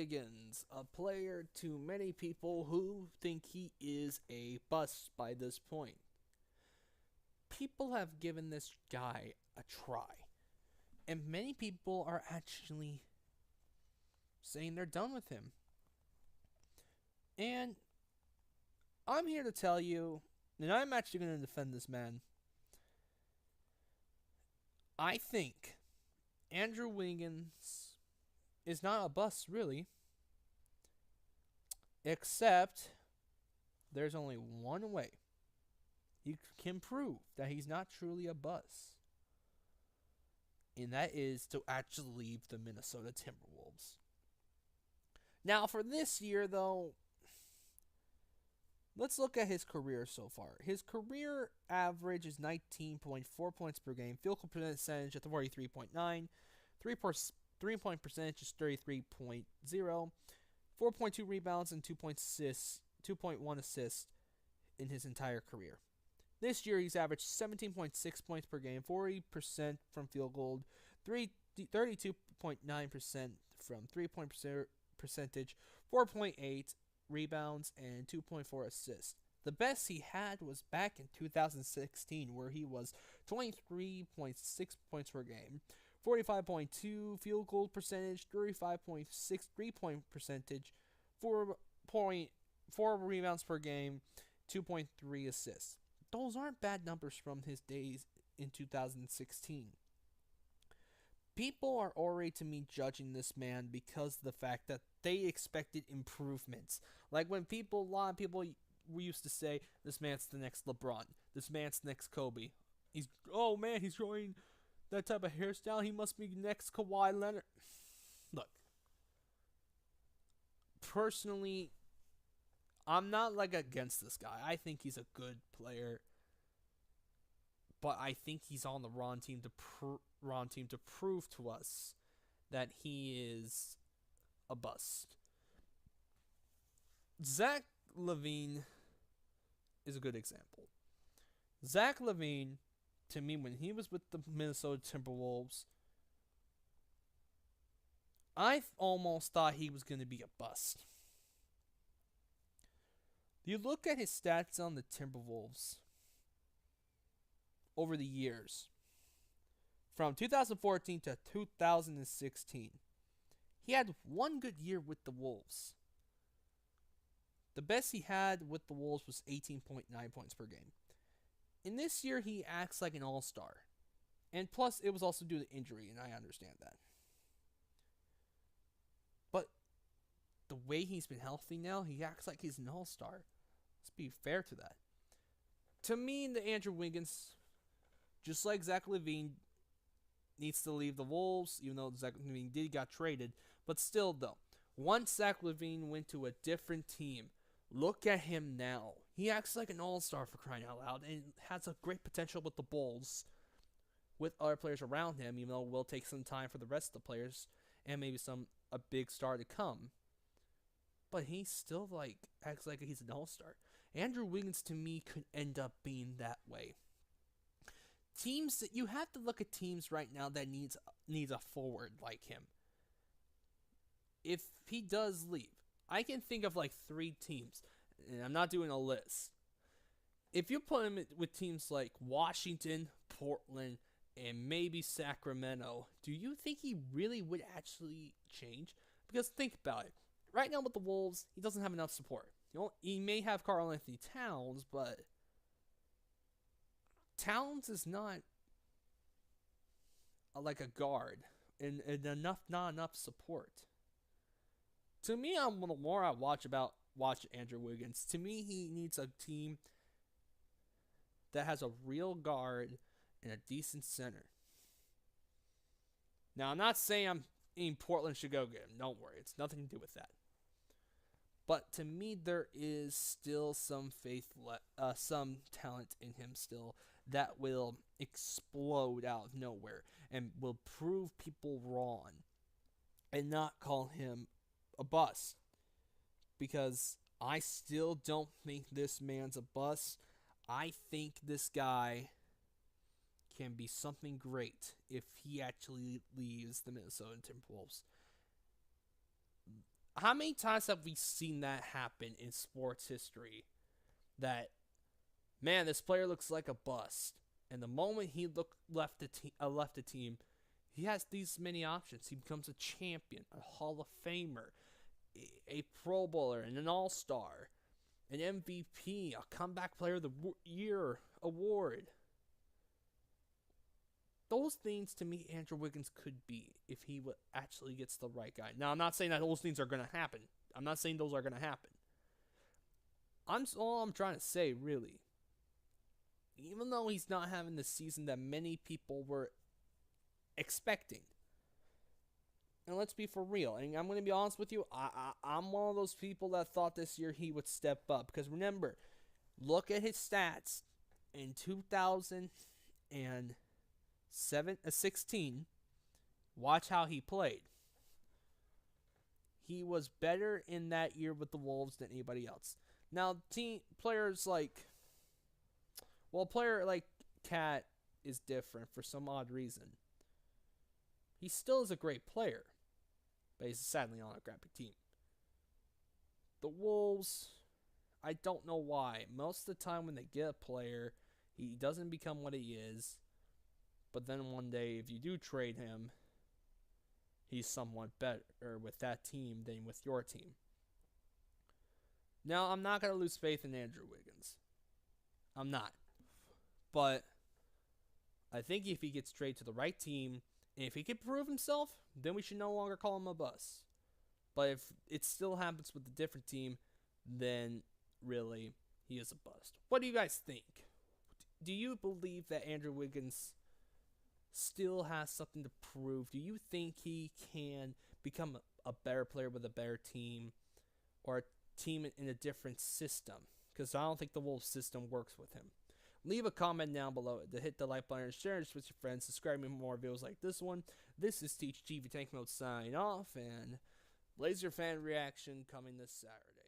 Wiggins, a player to many people who think he is a bust by this point. People have given this guy a try, and many people are actually saying they're done with him. And I'm here to tell you, and I'm actually going to defend this man. I think Andrew Wiggins is not a bust, really, except there's only one way you can prove that he's not truly a bust, and that is to actually leave the Minnesota Timberwolves. Now, for this year, though, let's look at his career so far. His career average is 19.4 points per game, field goal percentage at 43.9, three-point percentage is 33.0, 4.2 rebounds, and 2.1 assists in his entire career. This year, he's averaged 17.6 points per game, 40% from field goal, 32.9% from three-point percentage, 4.8 rebounds, and 2.4 assists. The best he had was back in 2016, where he was 23.6 points per game, 45.2 field goal percentage, 35.6 3-point percentage, 4.4 rebounds per game, 2.3 assists. Those aren't bad numbers from his days in 2016. People are already, to me, judging this man because of the fact that they expected improvements. Like when a lot of people we used to say, this man's the next LeBron, this man's the next Kobe. He's growing that type of hairstyle, he must be next Kawhi Leonard. Look, personally, I'm not against this guy. I think he's a good player, but I think he's on the wrong team to prove to us that he is a bust. Zach LaVine is a good example. Zach LaVine, to me, when he was with the Minnesota Timberwolves, I almost thought he was going to be a bust. You look at his stats on the Timberwolves over the years, from 2014 to 2016, he had one good year with the Wolves. The best he had with the Wolves was 18.9 points per game. In this year, he acts like an all-star. And plus, it was also due to injury, and I understand that. But the way he's been healthy now, he acts like he's an all-star. Let's be fair to that. To me, the Andrew Wiggins, just like Zach LaVine, needs to leave the Wolves, even though Zach LaVine got traded. But still, though, once Zach LaVine went to a different team, look at him now. He acts like an all-star, for crying out loud, and has a great potential with the Bulls, with other players around him, even though it will take some time for the rest of the players, and maybe a big star to come. But he still acts like he's an all-star. Andrew Wiggins, to me, could end up being that way. Teams that you have to look at teams right now that needs a forward like him. If he does leave, I can think of 3 teams, and I'm not doing a list. If you put him with teams like Washington, Portland, and maybe Sacramento, do you think he really would actually change? Because think about it. Right now with the Wolves, he doesn't have enough support. He may have Karl-Anthony Towns, but Towns is not like a guard, and not enough support. To me, the more I watch Andrew Wiggins, to me he needs a team that has a real guard and a decent center. Now, I'm not saying Portland should go get him. Don't worry, it's nothing to do with that. But to me, there is still some some talent in him still that will explode out of nowhere and will prove people wrong and not call him a bust. Because I still don't think this man's a bust. I think this guy can be something great if he actually leaves the Minnesota Timberwolves. How many times have we seen that happen in sports history? That, man, this player looks like a bust, and the moment he left the team, he has these many options. He becomes a champion, a Hall of Famer, a Pro Bowler, and an All-Star, an MVP, a Comeback Player of the Year award. Those things, to me, Andrew Wiggins could be if he actually gets the right guy. Now, I'm not saying that those things are going to happen. I'm not saying those are going to happen. All I'm trying to say, really, even though he's not having the season that many people were expecting, and let's be for real, and I'm going to be honest with you, I'm one of those people that thought this year he would step up. Because remember, look at his stats in 2016. Watch how he played. He was better in that year with the Wolves than anybody else. Now, a player like Cat is different for some odd reason. He still is a great player, but he's sadly on a crappy team. The Wolves, I don't know why. Most of the time when they get a player, he doesn't become what he is. But then one day, if you do trade him, he's somewhat better with that team than with your team. Now, I'm not going to lose faith in Andrew Wiggins. I'm not. But I think if he gets traded to the right team, and if he can prove himself, then we should no longer call him a bust. But if it still happens with a different team, then really, he is a bust. What do you guys think? Do you believe that Andrew Wiggins still has something to prove? Do you think he can become a better player with a better team, or a team in a different system? Because I don't think the Wolves system works with him. Leave a comment down below to hit the like button and share this with your friends. Subscribe to more videos like this one. This is Teach TV Tank Mode signing off, and Laser Fan Reaction coming this Saturday.